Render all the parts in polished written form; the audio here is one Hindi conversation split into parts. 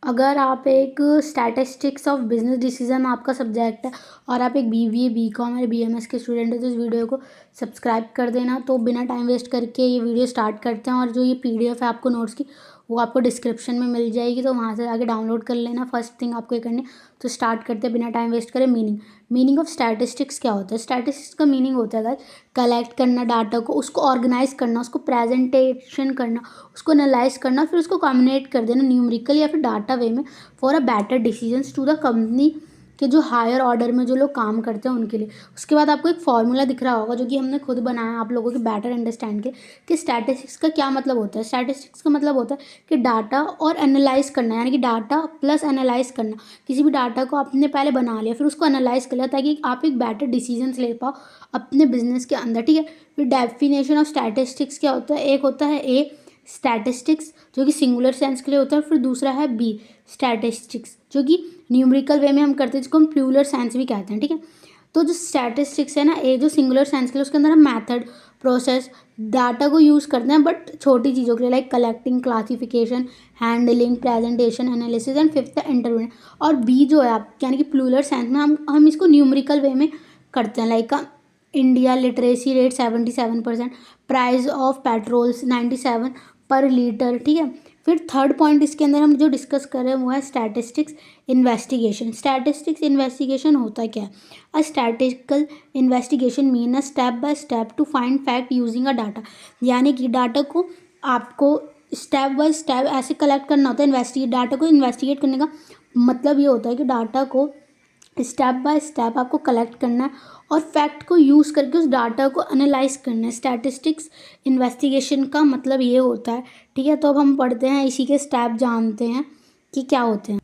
अगर आप एक स्टैटिस्टिक्स ऑफ बिजनेस डिसीजन आपका सब्जेक्ट है और आप एक बीबीए बीकॉम और बीएमएस के स्टूडेंट हो तो इस वीडियो को सब्सक्राइब कर देना। तो बिना टाइम वेस्ट करके ये वीडियो स्टार्ट करते हैं। और जो ये पीडीएफ है आपको नोट्स की, वो आपको डिस्क्रिप्शन में मिल जाएगी, तो वहाँ से जाके डाउनलोड कर लेना। फर्स्ट थिंग आपको ये करनी है। तो स्टार्ट करते हैं बिना टाइम वेस्ट करें। मीनिंग ऑफ स्टैटिस्टिक्स क्या होता है? स्टैटिस्टिक्स का मीनिंग होता है कलेक्ट करना डाटा को, उसको ऑर्गेनाइज करना, उसको प्रेजेंटेशन करना, उसको एनालाइज करना, फिर उसको कम्युनिकेट कर देना न्यूमेरिकल या फिर डाटा वे में for a better decisions to the company के जो हायर ऑर्डर में जो लोग काम करते हैं उनके लिए। उसके बाद आपको एक फॉर्मूला दिख रहा होगा जो कि हमने खुद बनाया आप लोगों के बेटर अंडरस्टैंड के, कि स्टैटिस्टिक्स का क्या मतलब होता है। स्टैटिस्टिक्स का मतलब होता है कि डाटा और एनालाइज करना, यानी कि डाटा प्लस एनालाइज करना। किसी भी डाटा को आपने पहले बना लिया, फिर उसको एनालाइज कर लिया ताकि आप एक बेटर डिसीजंस ले पाओ अपने बिजनेस के अंदर, ठीक है। फिर डेफिनेशन ऑफ स्टैटिस्टिक्स क्या होता है? एक होता है ए स्टैटिस्टिक्स जो कि सिंगुलर सेंस के लिए होता है, फिर दूसरा है बी स्टैटिस्टिक्स जो कि न्यूमेरिकल वे में हम करते हैं, जिसको हम प्लूरल सेंस भी कहते हैं, ठीक है। तो जो स्टैटिस्टिक्स है ना, ए जो सिंगुलर सेंस के लिए, उसके अंदर हम मेथड प्रोसेस डाटा को यूज़ करते हैं, बट छोटी चीज़ों के लिए, like collecting, classification, handling, presentation, analysis and fifth है इंटरव्यू। और बी जो है आप यानी कि प्लूरल सेंस में हम इसको न्यूमेरिकल वे में करते हैं, like India literacy rate 77%, price of patrols 97 पर लीटर, ठीक है। फिर थर्ड पॉइंट इसके अंदर हम जो डिस्कस कर रहे हैं वो है स्टैटिस्टिक्स इन्वेस्टिगेशन। स्टैटिस्टिक्स इन्वेस्टिगेशन होता क्या है? A statistical investigation mean a step by step to find fact using a data, यानी कि डाटा को आपको स्टेप बाय स्टेप ऐसे कलेक्ट करना होता है। डाटा को इन्वेस्टिगेट करने का मतलब ये होता है कि डाटा को स्टेप बाय स्टेप आपको कलेक्ट करना है और फैक्ट को यूज़ करके उस डाटा को एनालाइज करना है। स्टैटिस्टिक्स इन्वेस्टिगेशन का मतलब ये होता है, ठीक है। तो अब हम पढ़ते हैं, इसी के स्टेप जानते हैं कि क्या होते हैं।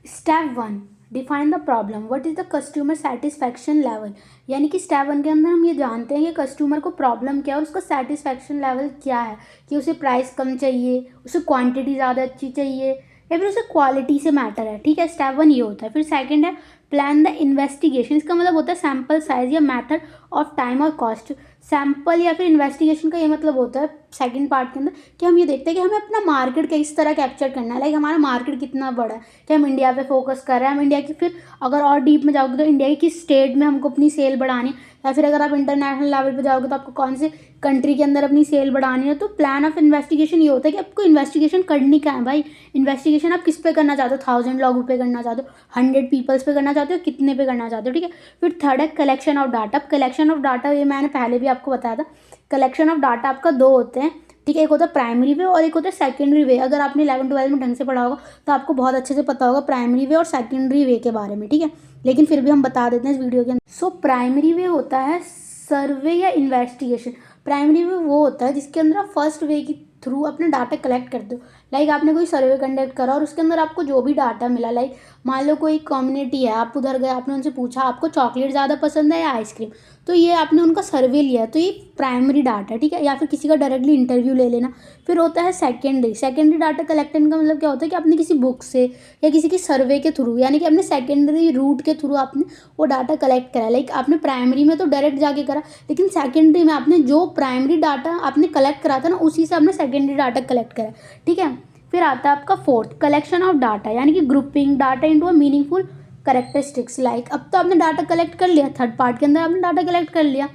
Step 1, define the problem, what is the customer satisfaction level. यानी कि स्टेप 1 के अंदर हम ये जानते हैं कि कस्टमर को प्रॉब्लम क्या है और उसका सेटिस्फैक्शन लेवल क्या है, कि उसे प्राइस कम चाहिए, उसे क्वांटिटी ज़्यादा अच्छी चाहिए, या फिर उसे क्वालिटी से मैटर है, ठीक है। स्टेप 1 ये होता है। फिर सेकंड है प्लान द इन्वेस्टिगेशन। इसका मतलब होता है सैम्पल साइज या मैथड ऑफ टाइम और कॉस्ट। सैम्पल या फिर इन्वेस्टिगेशन का ये मतलब होता है सेकंड पार्ट के अंदर कि हम ये देखते हैं कि हमें अपना मार्केट किस तरह कैप्चर करना है, लाइक हमारा मार्केट कितना बड़ा है, कि हम इंडिया पे फोकस कर रहे हैं, हम इंडिया की, फिर अगर और डीप में जाओगे तो इंडिया की किस स्टेट में हमको अपनी सेल बढ़ानी है, या फिर अगर आप इंटरनेशनल लेवल पे जाओगे तो आपको कौन से कंट्री के अंदर अपनी सेल बढ़ानी है। तो प्लान ऑफ इन्वेस्टिगेशन ये होता है कि आपको इन्वेस्टिगेशन करनी क्या है भाई। इन्वेस्टिगेशन आप किस पे करना चाहते हो? 1000 लोगों पे करना चाहते हो, 100 पीपल्स पे करना चाहते हो, कितने पे करना चाहते हो, ठीक है। फिर थर्ड है collection of data. Collection of data ये मैंने पहले भी आपको बताया था। कलेक्शन ऑफ डाटा आपका दो होते हैं, ठीक है। एक होता है प्राइमरी वे और एक होता है सेकेंडरी वे। अगर आपने 11-12 में ढंग से पढ़ा होगा तो आपको बहुत अच्छे से पता होगा प्राइमरी वे और सेकेंडरी वे के बारे में, ठीक है। लेकिन फिर भी हम बता देते हैं इस वीडियो के अंदर। सो प्राइमरी वे होता है सर्वे या इन्वेस्टिगेशन। प्राइमरी वे वो होता है जिसके अंदर आप फर्स्ट वे के थ्रू अपने डाटा कलेक्ट करते हो। लाइक आपने कोई सर्वे कंडक्ट करा और उसके अंदर आपको जो भी डाटा मिला, लाइक मान लो कोई कम्युनिटी है, आप उधर गए, आपने उनसे पूछा आपको चॉकलेट ज़्यादा पसंद है या आइसक्रीम, तो ये आपने उनका सर्वे लिया, तो ये प्राइमरी डाटा, ठीक है। या फिर किसी का डायरेक्टली इंटरव्यू ले लेना। फिर होता है सेकेंडरी डाटा कलेक्ट करने का मतलब क्या होता है कि आपने किसी बुक से या किसी की सर्वे के थ्रू, यानी कि अपने सेकेंडरी रूट के थ्रू आपने वो डाटा कलेक्ट करा। लाइक आपने प्राइमरी में तो डायरेक्ट जाके करा, लेकिन सेकेंडरी में आपने जो प्राइमरी डाटा आपने कलेक्ट करा था ना, उसी से आपने सेकेंडरी डाटा कलेक्ट करा, ठीक है। फिर आता है आपका फोर्थ कलेक्शन ऑफ डाटा, यानी कि grouping data into a meaningful characteristics. Like अब तो आपने डाटा कलेक्ट कर लिया, थर्ड पार्ट के अंदर आपने डाटा कलेक्ट कर लिया।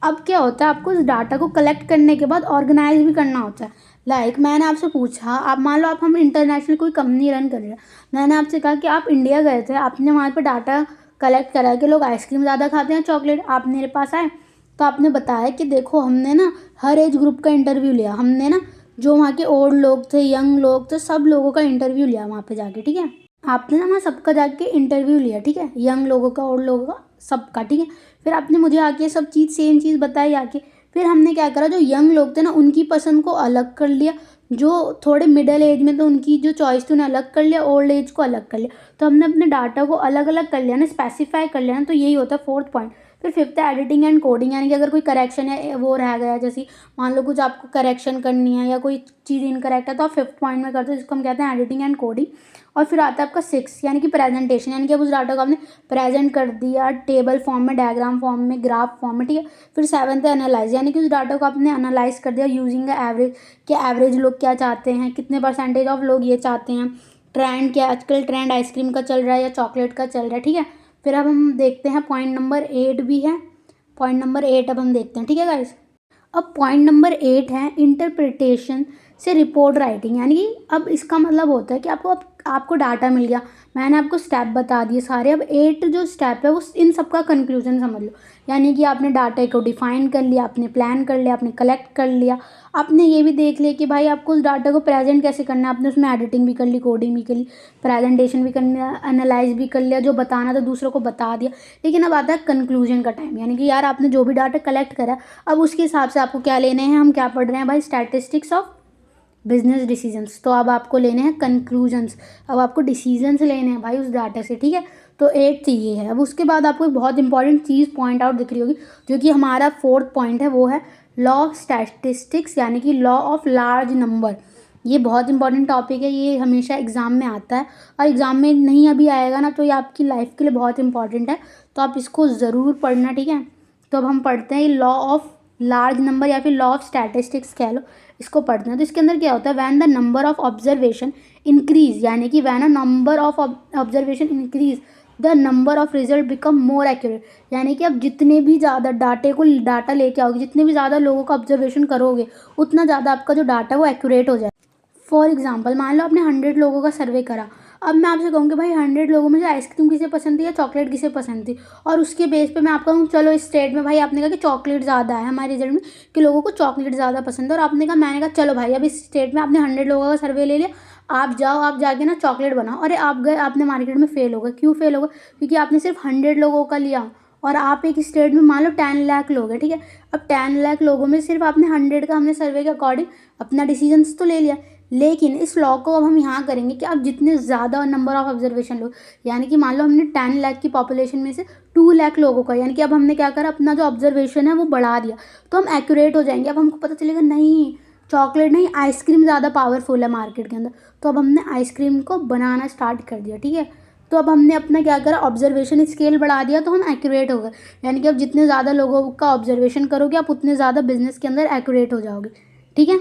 अब क्या होता है, आपको उस डाटा को कलेक्ट करने के बाद ऑर्गेनाइज भी करना होता है। लाइक मैंने आपसे पूछा, आप मान लो आप हम इंटरनेशनल कोई कंपनी रन कर रहे हैं, मैंने आपसे कहा कि आप इंडिया गए थे, आपने वहाँ पर डाटा कलेक्ट करा कि लोग आइसक्रीम ज़्यादा खाते हैं चॉकलेट। आप मेरे पास आए तो आपने बताया कि देखो हमने ना हर एज ग्रुप का इंटरव्यू लिया, हमने ना जो वहाँ के ओल्ड लोग थे, यंग लोग थे, सब लोगों का इंटरव्यू लिया वहाँ पे जाके, ठीक है। आपने ना वहाँ सबका जाके इंटरव्यू लिया, ठीक है, यंग लोगों का, ओल्ड लोगों का, सबका, ठीक है। फिर आपने मुझे आके सब चीज़ सेम चीज़ बताई आके। फिर हमने क्या करा, जो यंग लोग थे ना उनकी पसंद को अलग कर लिया, जो थोड़े मिडल एज में तो उनकी जो चॉइस थी उन्हें अलग कर लिया, ओल्ड एज को अलग कर लिया। तो हमने अपने डाटा को अलग अलग कर लिया ना, स्पेसिफाई कर लिया ना, तो यही होता है फोर्थ पॉइंट। फिर फिफ्थ है एडिटिंग एंड कोडिंग, यानी कि अगर कोई करेक्शन है वो रह गया, जैसे मान लो कुछ आपको करेक्शन करनी है या कोई चीज़ इनकरेक्ट है, तो आप फिफ्थ पॉइंट में करते हो, जिसको हम कहते हैं एडिटिंग एंड कोडिंग। और फिर आता है आपका सिक्स, यानी कि प्रेजेंटेशन, यानी कि अब उस डाटा को आपने प्रेजेंट कर दिया टेबल फॉर्म में, डायग्राम फॉर्म में, ग्राफ फॉर्म में, ठीक है। फिर सेवन्थ है एनालाइज, यानी कि उस डाटा को आपने एनालाइज कर दिया यूजिंग द एवरेज, कि एवरेज लोग क्या चाहते हैं, कितने परसेंटेज ऑफ लोग ये चाहते हैं, ट्रेंड क्या आजकल ट्रेंड आइसक्रीम का चल रहा है या चॉकलेट का चल रहा है, ठीक है। फिर अब हम देखते हैं पॉइंट नंबर 8 भी है, पॉइंट नंबर 8 अब हम देखते हैं, ठीक है गाइस। अब पॉइंट नंबर 8 है इंटरप्रिटेशन से रिपोर्ट राइटिंग, यानी कि अब इसका मतलब होता है कि आपको डाटा मिल गया, मैंने आपको स्टेप बता दिए सारे। अब 8 जो स्टेप है वो इन सब का कंक्लूजन समझ लो, यानी कि आपने डाटा को डिफाइन कर लिया, आपने प्लान कर लिया, आपने कलेक्ट कर लिया, आपने ये भी देख लिया कि भाई आपको उस डाटा को प्रेजेंट कैसे करना है, आपने उसमें एडिटिंग भी कर ली, कोडिंग भी कर ली, प्रेजेंटेशन भी कर लिया, एनालाइज भी कर लिया, जो बताना था दूसरों को बता दिया। लेकिन अब आता है कंक्लूजन का टाइम, यानी कि यार आपने जो भी डाटा कलेक्ट करा अब उसके हिसाब से आपको क्या लेने हैं। हम क्या पढ़ रहे हैं भाई, स्टैटिस्टिक्स ऑफ बिजनेस डिसीजंस। तो अब आपको लेने हैं कंक्लूजन्स, अब आपको डिसीजंस लेने हैं भाई उस डाटा से, ठीक है। तो 8 ये है। अब उसके बाद आपको एक बहुत इंपॉर्टेंट चीज़ पॉइंट आउट दिख रही होगी, जो कि हमारा 4th पॉइंट है, वो है लॉ ऑफ स्टैटिस्टिक्स, यानी कि लॉ ऑफ लार्ज नंबर। ये बहुत इंपॉर्टेंट टॉपिक है, ये हमेशा एग्जाम में आता है, और एग्जाम में नहीं अभी आएगा ना तो ये आपकी लाइफ के लिए बहुत इंपॉर्टेंट है, तो आप इसको ज़रूर पढ़ना, ठीक है। तो अब हम पढ़ते हैं लॉ ऑफ लार्ज नंबर या फिर लॉ ऑफ स्टैटिस्टिक्स कह लो, इसको पढ़ते हैं। तो इसके अंदर क्या होता है, when the number of observation increase, यानी कि when a number of observation increase the number of result become more accurate, यानी कि अब जितने भी ज़्यादा डाटा लेके आओगे, जितने भी ज़्यादा लोगों का ऑब्जर्वेशन करोगे, उतना ज़्यादा आपका जो डाटा है वो एक्यूरेट हो जाए। फॉर एग्जाम्पल मान लो आपने 100 लोगों का सर्वे करा, अब मैं आपसे कहूँगी भाई 100 लोगों में से आइसक्रीम किसे पसंद थी या चॉकलेट किसे पसंद थी, और उसके बेस पे मैं आपको कहूँ चलो इस स्टेट में भाई आपने कहा कि चॉकलेट ज़्यादा है हमारे रिजल्ट में, कि लोगों को चॉकलेट ज़्यादा पसंद है, और आपने कहा, मैंने कहा चलो भाई अब इस स्टेट में आपने 100 लोगों का सर्वे ले लिया, आप जाओ आप जाके ना चॉकलेट बनाओ। अरे आप गए, आपने मार्केट में फेल हो गए। क्यों फेल हो गए, क्योंकि आपने सिर्फ 100 लोगों का लिया, और आप एक स्टेट में मान लो 10 लाख लोग हैं, ठीक है। अब 10 लाख लोगों में सिर्फ आपने 100 का, हमने सर्वे के अकॉर्डिंग अपना डिसीजंस तो ले लिया, लेकिन इस लॉ को अब हम यहाँ करेंगे कि आप जितने ज़्यादा नंबर ऑफ ऑब्जर्वेशन लोग, यानी कि मान लो हमने 10 लाख की पॉपुलेशन में से 2 लाख लोगों का, यानी कि अब हमने क्या करा, अपना जो ऑब्जर्वेशन है वो बढ़ा दिया, तो हम एक्यूरेट हो जाएंगे। अब हमको पता चलेगा नहीं चॉकलेट नहीं, आइसक्रीम ज़्यादा पावरफुल है मार्केट के अंदर, तो अब हमने आइसक्रीम को बनाना स्टार्ट कर दिया, ठीक है। तो अब हमने अपना क्या करा, ऑब्जर्वेशन स्केल बढ़ा दिया, तो हम एक्यूरेट हो गए, यानी कि अब जितने ज़्यादा लोगों का ऑब्जर्वेशन करोगे आप उतने ज़्यादा बिजनेस के अंदर एक्यूरेट हो जाओगे, ठीक है।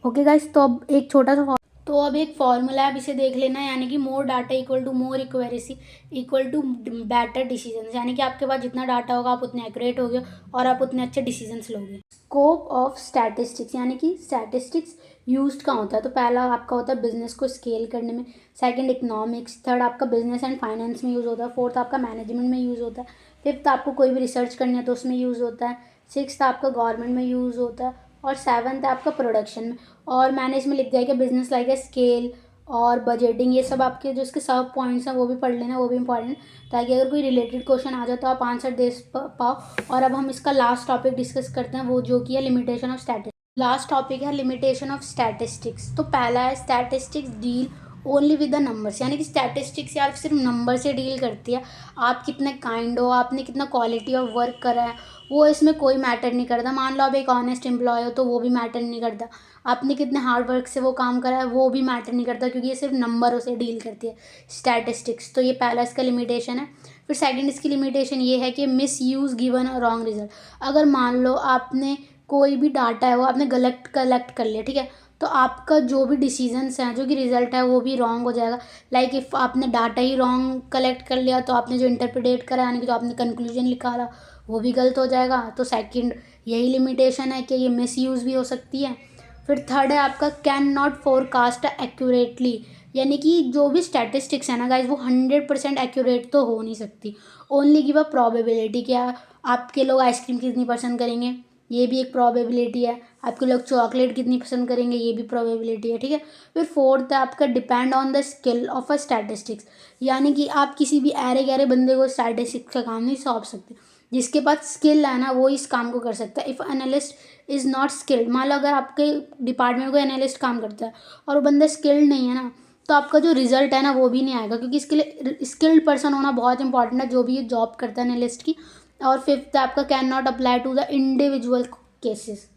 ओके गाइस, तो अब एक छोटा सा तो अब एक फॉर्मूला है, अब इसे देख लेना, यानी कि more data equal to more accuracy equal to better decision, यानी कि आपके पास जितना डाटा होगा आप उतने एक्यूरेट होगे और आप उतने अच्छे डिसीजंस लोगे। स्कोप ऑफ स्टैटिस्टिक्स, यानी कि स्टैटिस्टिक्स यूज्ड कहाँ होता है, तो पहला आपका होता है बिजनेस को स्केल करने में, सेकंड इकोनॉमिक्स, थर्ड आपका बिजनेस एंड फाइनेंस में यूज़ होता है, फोर्थ आपका मैनेजमेंट में यूज़ होता है, फिफ्थ आपको कोई भी रिसर्च करनी है तो उसमें यूज़ होता है, सिक्स्थ आपका गवर्नमेंट में यूज़ होता है, और सेवन्थ आपका प्रोडक्शन में। और मैंने इसमें लिख दिया कि बिजनेस लाइक है स्केल और बजटिंग, ये सब आपके जो इसके सब पॉइंट्स हैं वो भी पढ़ लेना, वो भी इंपॉर्टेंट, ताकि अगर कोई रिलेटेड क्वेश्चन आ जाए तो आप आंसर दे पाओ। और अब हम इसका लास्ट टॉपिक डिस्कस करते हैं, वो जो कि है limitation of statistics. Last topic है लिमिटेशन ऑफ स्टैटिस्टिक्स। तो पहला है statistics deal only with the numbers, यानी कि स्टैटिस्टिक्स यार सिर्फ नंबर से डील करती है, आप कितने काइंड हो, आपने कितना क्वालिटी ऑफ वर्क करा है वो इसमें कोई मैटर नहीं करता। मान लो आप एक ऑनेस्ट एम्प्लॉय हो तो वो भी मैटर नहीं करता, आपने कितने हार्ड वर्क से वो काम करा है वो भी मैटर नहीं करता, क्योंकि ये सिर्फ नंबरों से डील करती है स्टैटिस्टिक्स। तो ये पहला इसका लिमिटेशन है। फिर सेकंड इसकी लिमिटेशन ये है कि miss use given a wrong result, अगर मान लो आपने कोई भी डाटा है वो आपने गलत कलेक्ट कर लिया, ठीक है, तो आपका जो भी डिसीजंस हैं, जो कि रिजल्ट है वो भी रॉन्ग हो जाएगा। लाइक इफ़ आपने डाटा ही रॉन्ग कलेक्ट कर लिया तो आपने जो इंटरप्रिटेट करा, यानी कि जो आपने कंक्लूजन निकाला वो भी गलत हो जाएगा। तो सेकंड यही लिमिटेशन है कि ये मिस यूज़ भी हो सकती है। फिर थर्ड है आपका कैन नॉट फोरकास्ट एक्यूरेटली, यानी कि जो भी स्टैटिस्टिक्स है ना गाइज वो 100% एक्यूरेट तो हो नहीं सकती, ओनली गिव अ प्रोबेबिलिटी। क्या आपके लोग आइसक्रीम कितनी पसंद करेंगे, ये भी एक प्रोबेबिलिटी है, आपके लोग चॉकलेट कितनी पसंद करेंगे, ये भी प्रोबेबिलिटी है, ठीक है। फिर फोर्थ है आपका depend on the skill of a statistics, यानी कि आप किसी भी ऐरे गहरे बंदे को स्टैटिस्टिक्स का काम नहीं सौंप सकते, जिसके पास स्किल है ना वो इस काम को कर सकता है। If analyst is not skilled, मान लो अगर आपके डिपार्टमेंट में कोई एनालिस्ट काम करता है और वो बंदा स्किल्ड नहीं है ना, तो आपका जो रिजल्ट है ना वो भी नहीं आएगा, क्योंकि इसके लिए स्किल्ड पर्सन होना बहुत इंपॉर्टेंट है जो भी ये जॉब करता है एनालिस्ट की। और फिफ्थ आपका can not apply to the individual cases,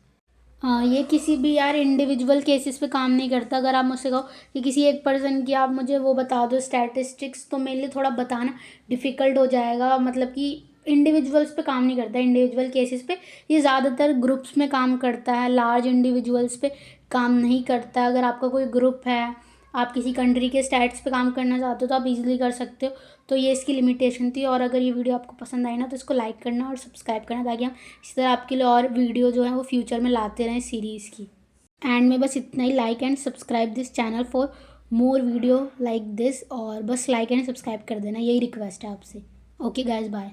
हाँ ये किसी भी यार इंडिविजुअल केसेस पे काम नहीं करता। अगर आप मुझसे कहो कि किसी एक पर्सन की आप मुझे वो बता दो स्टैटिस्टिक्स, तो मेरे लिए थोड़ा बताना डिफ़िकल्ट हो जाएगा, मतलब कि इंडिविजुअल्स पे काम नहीं करता, इंडिविजुअल केसेस पे ये ज़्यादातर ग्रुप्स में काम करता है, लार्ज इंडिविजुअल्स पे काम नहीं करता। अगर आपका कोई ग्रुप है, आप किसी कंट्री के स्टैट्स पे काम करना चाहते हो तो आप इजीली कर सकते हो। तो ये इसकी लिमिटेशन थी। और अगर ये वीडियो आपको पसंद आई ना तो इसको लाइक करना और सब्सक्राइब करना, ताकि हम इसी तरह आपके लिए और वीडियो जो है वो फ्यूचर में लाते रहें सीरीज़ की। एंड में बस इतना ही, like and subscribe this channel for more video like this. और बस लाइक एंड सब्सक्राइब कर देना, यही रिक्वेस्ट है आपसे। Okay guys, bye.